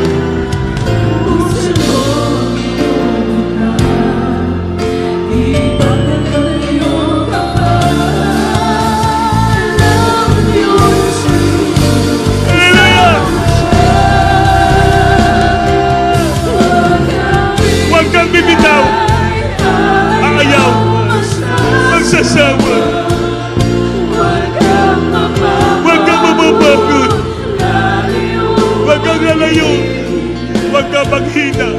Bibitaw, ayaw, magsasawa, huwag kang mababagod, huwag kang lalayo, huwag kang maghina.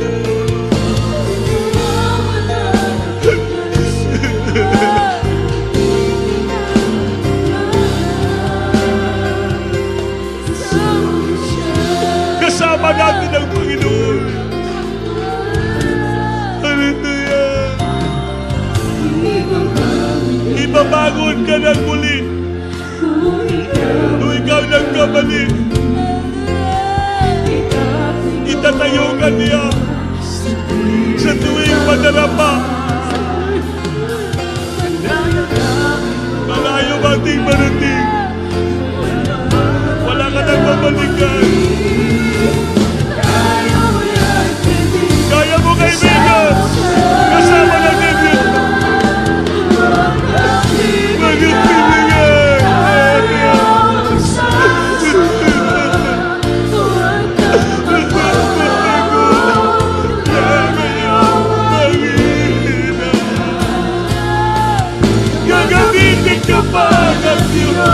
Kasama natin ang Panginoon. Ibabangon ka ng muli. Kung ikaw nagkamali, itatayo ka niya sa tuwing madarapa. Malayo ating marating. Wala ka nang babalikan. Kaya mo, kaibigan, kasama ng David. Gagamitin ka pa ng Diyos.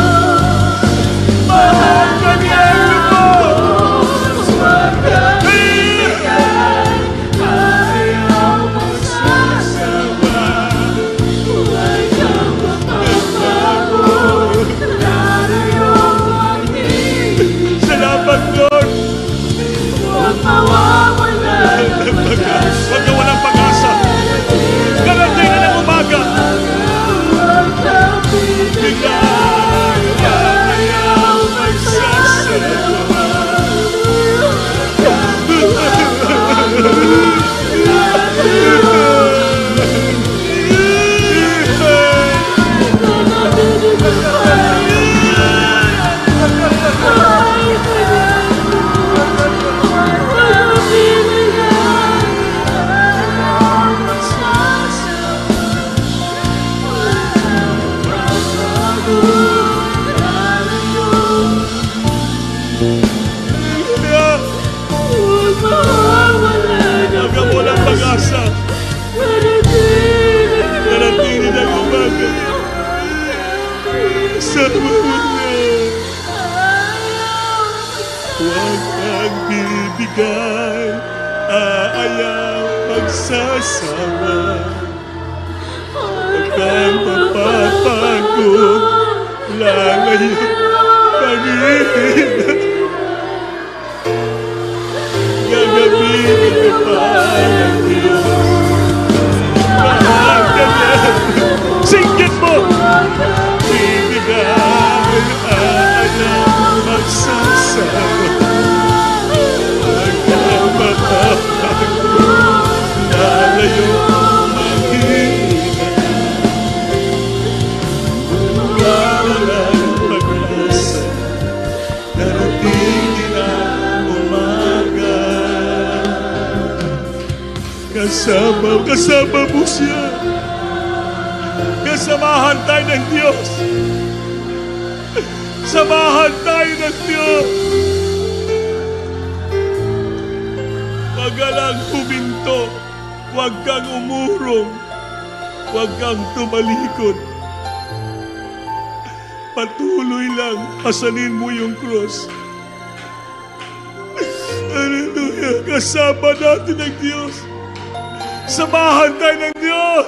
bibigay, ayaw magsasawa. Huwag kang mapapagod, lalayo Panginoon. Gagamitin ka pa ng Diyos. Mahal ka na. Singit mo! Bibigay, ayaw magsasawa. Huwag kang mapapagod, lalayo Panginoon. Walang pag-asa, darating din ang umaga. Kasama mo siya. Kasamahan tayo ng Diyos. Samahan tayo ng Diyos. Huwag ka lang huminto. Huwag kang umurong. Huwag kang tumalikod. Patuloy lang. Pasanin mo yung cross. Hallelujah. Kasama natin ng Diyos. Samahan tayo ng Diyos.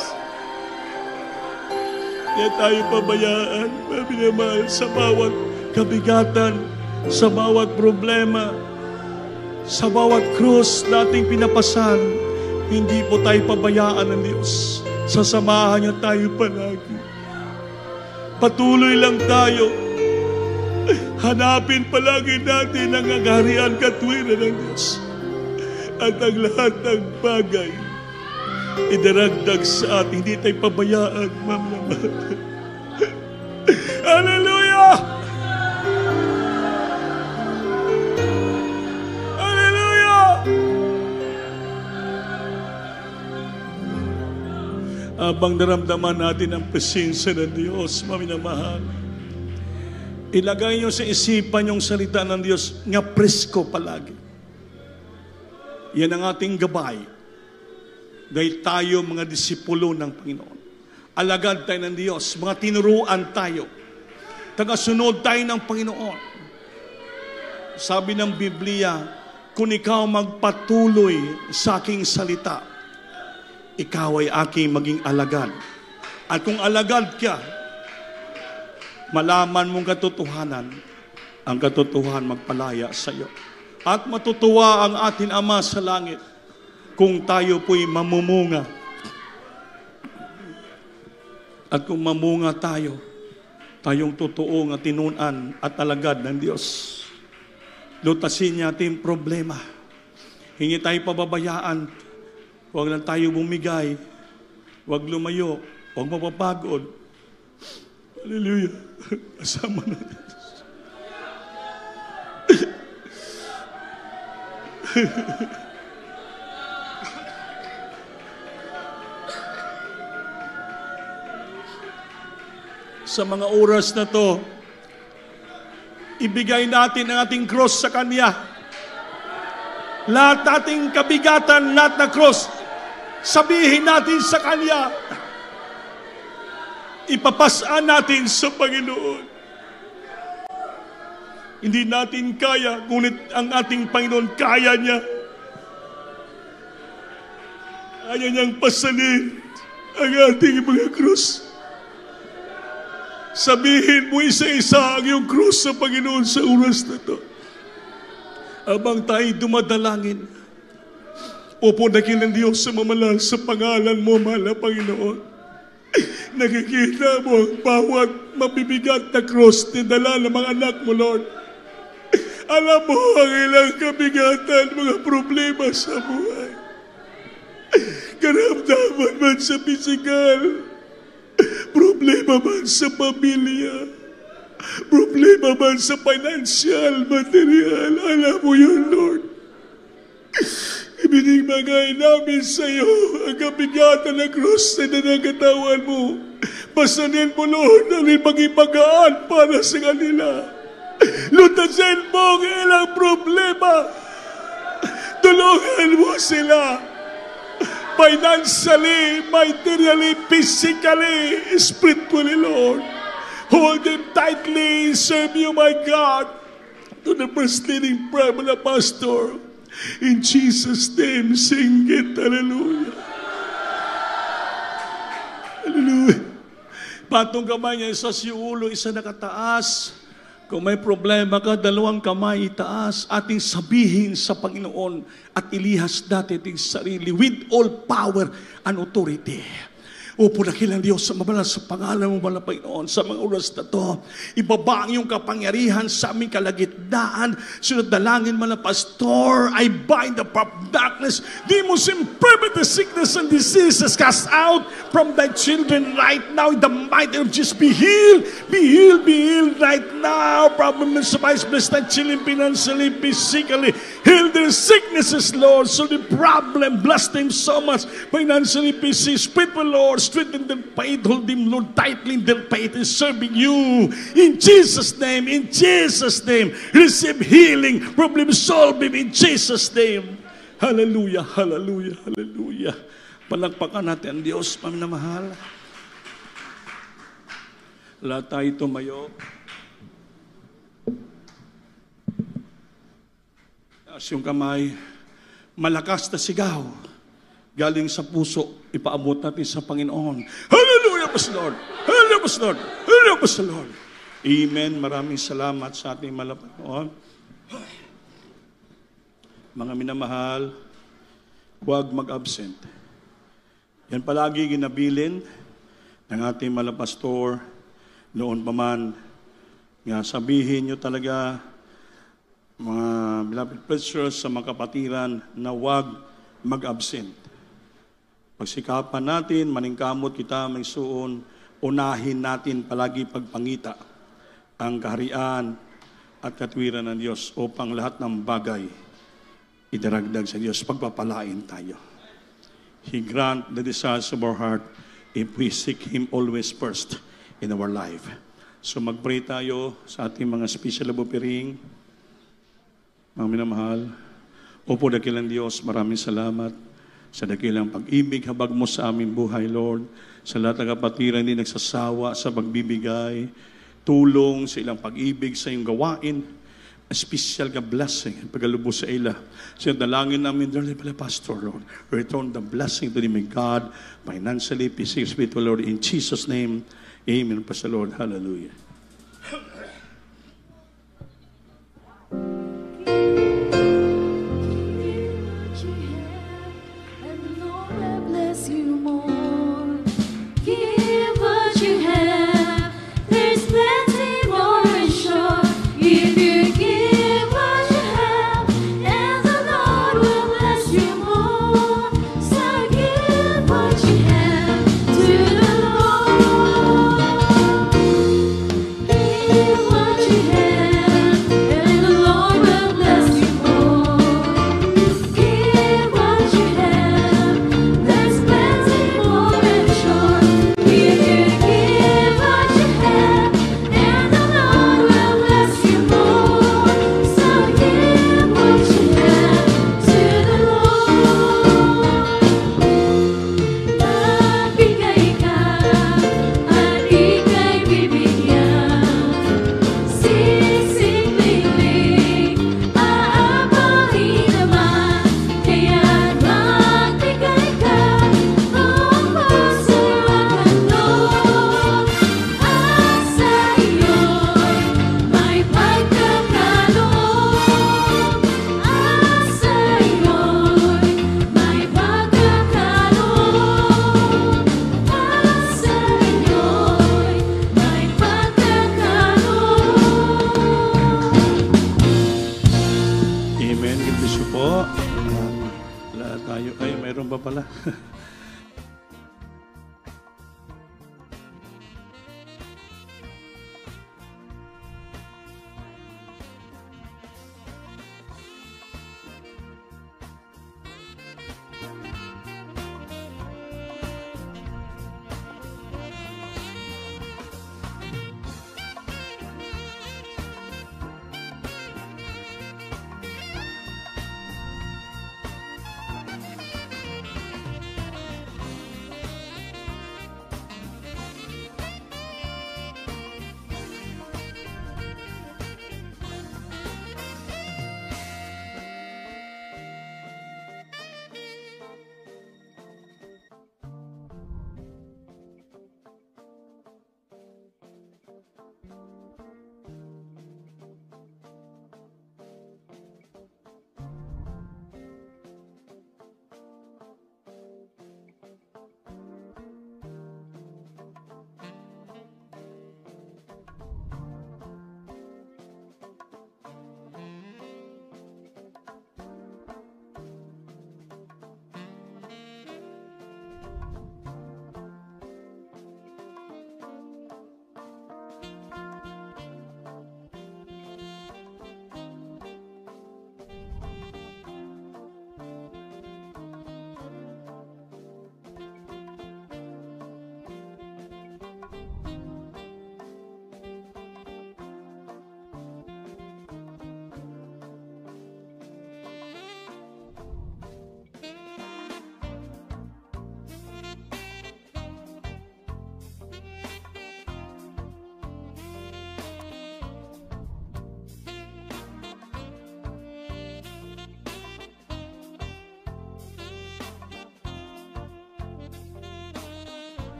Kaya tayo pabayaan, minamahal, sa bawat kabigatan, sa bawat problema, sa bawat krus nating pinapasan. Hindi po tayo pabayaan ng Diyos. Sasamahan niya tayo palagi. Patuloy lang tayo. Hanapin palagi natin ang kaharian katwiran ng Diyos. At ang lahat ng bagay idaragdag sa atin. Hindi tayo pabayaan, mamamahal. Hallelujah! Hallelujah! Habang naramdaman natin ang presensya ng Diyos, maminamahal, ilagay niyo sa isipan yung salita ng Diyos nga presko palagi. Yan ang ating gabay. Dahil tayo mga disipulo ng Panginoon. Alagad tayo ng Diyos. Mga tinuruan tayo. Tagasunod tayo ng Panginoon. Sabi ng Biblia, kung ikaw magpatuloy sa aking salita, ikaw ay aking maging alagad. At kung alagad ka, malaman mong katotohanan, ang katotohanan magpalaya sa iyo. At matutuwa ang ating Ama sa langit kung tayo po'y mamumunga. At kung mamunga tayo, tayong totoo nga tinunan at alagad ng Diyos. Lutasin niya ating problema. Hindi tayo pababayaan. Huwag lang tayo bumigay. Huwag lumayo. Huwag mapapagod. Hallelujah. Kasama natin. Sa mga oras na to, ibigay natin ang ating cross sa Kanya. Lahat ating kabigatan, lahat na cross, sabihin natin sa Kanya. Ipapasaan natin sa Panginoon. Hindi natin kaya, ngunit ang ating Panginoon kaya niya. Kaya niyang pasanin ang ating mga cross. Sabihin mo isa-isa ang iyong krus sa Panginoon sa oras na ito. Abang tayo dumadalangin, pupunakin ng Diyos sa mamalal sa pangalan mo, mahal na Panginoon. Nakikita mo ang bawat mabibigat na krus na dala ng mga anak mo, Lord. Alam mo ang ilang kabigatan, mga problema sa buhay. Karamdaman man sa pisikal, problema man sa pamilya, problema man sa financial, material, alam mo yun, Lord. Ibinibigay namin sa iyo ang kabigatan ng krus na nanagatawan mo. Pasanin mo, Lord, ang maging magaan para sa kanila. Lutasin mo ang ilang problema. Tulungan mo sila. Financially, materially, physically, spiritually, Lord. Hold them tightly, serve you, my God. To the first leading prayer, mga pastor, In Jesus' name, sing it. Hallelujah. Hallelujah. Patong kamay niya, isa si ulo, isa nakataas. Kung may problema ka, dalawang kamay itaas. Ating sabihin sa Panginoon at ilihas natin ating sarili with all power and authority. Upo na kilang Diyos sa mabalas sa pangalan mo, mahal na Panginoon, sa mga oras na to. Ibaba ang iyong kapangyarihan sa aming kalagitnaan. Sinadalangin mo na, Pastor, I bind the power of darkness. Demons, infirmity, sickness, and diseases cast out from thy children right now in the mighty name of Jesus. Be healed, be healed, be healed right now. Problem is, bless thy children financially, physically. Heal their sicknesses, Lord. So the problem, bless them so much financially, physically, spiritual, Lord. Strengthen their faith, hold them, Lord, tightly in their faith in serving you. In Jesus' name, receive healing, problem solving in Jesus' name. Hallelujah, hallelujah, hallelujah. Palakpakan natin ang Diyos, paminamahal. Lahat tayo tumayo. Taas yung kamay, malakas na sigaw. Galing sa puso, ipaabot natin sa Panginoon. Hallelujah, Lord! Hallelujah, Lord! Hallelujah, Lord! Amen. Maraming salamat sa ating Panginoon. Mga minamahal, huwag mag-absent. Yan palagi ginabilin ng ating malapastor noon pa man. Nga sabihin nyo talaga, mga beloved preachers sa mga kapatiran, na huwag mag-absent. Pagsikapan natin, maningkamot kita may suon, unahin natin palagi pagpangita ang kaharian at katwiran ng Diyos upang lahat ng bagay idaragdag sa Diyos, pagpapalain tayo. He grant the desires of our heart if we seek Him always first in our life. So mag-pray tayo sa ating mga special bupiring. Mga minamahal, opo dakilang Diyos, maraming salamat sa dakilang pag-ibig, habag mo sa aming buhay, Lord. Sa lahat ng kapatiran, hindi nagsasawa sa pagbibigay, tulong sa ilang pag-ibig, sa iyong gawain, a special ka blessing, pagkalubos sa ila. Sa dalangin namin, dearly Pastor, Lord, return the blessing to them, God, financially, physically, spiritual, Lord, in Jesus' name, amen. Pastor Lord, hallelujah. Pala.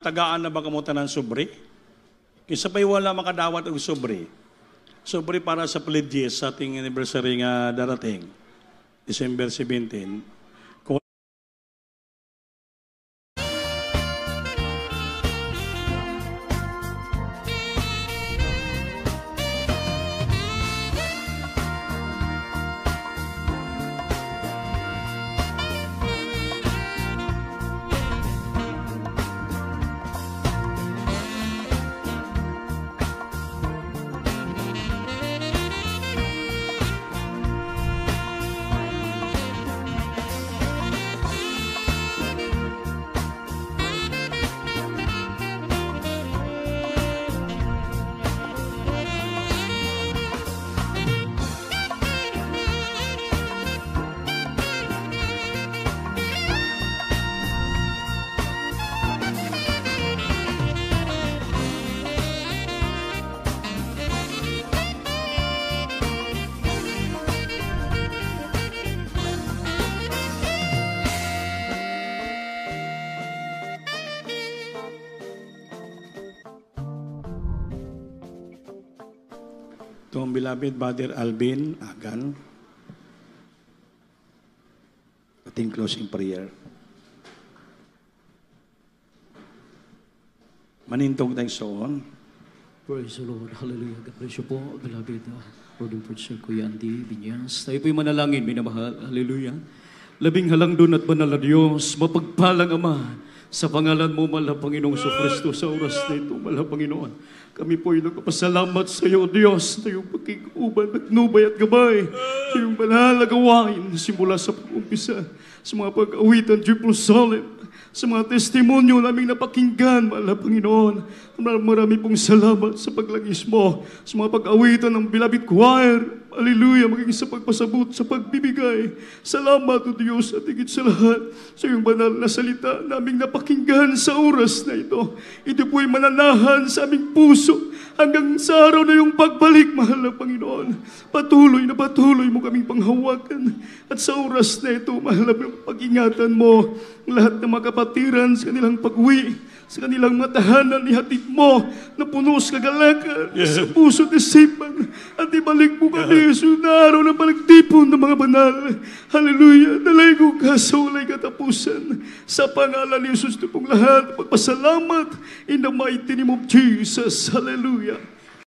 tagaan na ba kamutan ng sobre? Kisa pa'y wala makadawat og sobre. Sobre para sa pledges sa ating anniversary nga darating, December 17. To ang beloved Brother Alvin Agan, ating closing prayer. Manintog tayong soon. Praise the Lord. Hallelujah. God bless you po, beloved Lord and Preacher Kuya Andy Binyas. Tayo po'y manalangin, minamahal. Hallelujah. Labing halang doon at banal na Diyos, mapagpalang Ama, sa pangalan mo, mahal na Panginoong Kristo, sa oras na ito, mahal na Panginoon. Kami po'y nagpapasalamat sa iyo, Diyos, na iyong pagkikuban, nagnubay at gabay, sa iyong banal na gawain, simula sa pag-umpisa, sa mga pag-awitan, Jerusalem, sa mga testimonyo naming napakinggan, mahal na Panginoon. Marami pong salamat sa paglagis mo, sa mga pag-awitan ng beloved choir. Hallelujah, magiging sa pagpasabot, sa pagbibigay. Salamat, O Diyos, at higit sa lahat, sa iyong banal na salita naming napakinggan sa oras na ito. Ito po'y mananahan sa aming puso hanggang sa araw na iyong pagbalik, mahal na Panginoon. Patuloy mo kaming panghawakan. At sa oras na ito, mahal na pag-ingatan mo ang lahat ng mga kapatiran sa kanilang pag-uwi, sa kanilang matahanan, ihatid mo na puno sa kagalakan, sa puso at isipan, at ibalik mo kami sa araw ng palagtipon ng mga banal. Hallelujah! Dalay ko ka sa walay katapusan. Sa pangalan ni Jesus, ito pong lahat, pagpasalamat in the mighty name of Jesus. Hallelujah!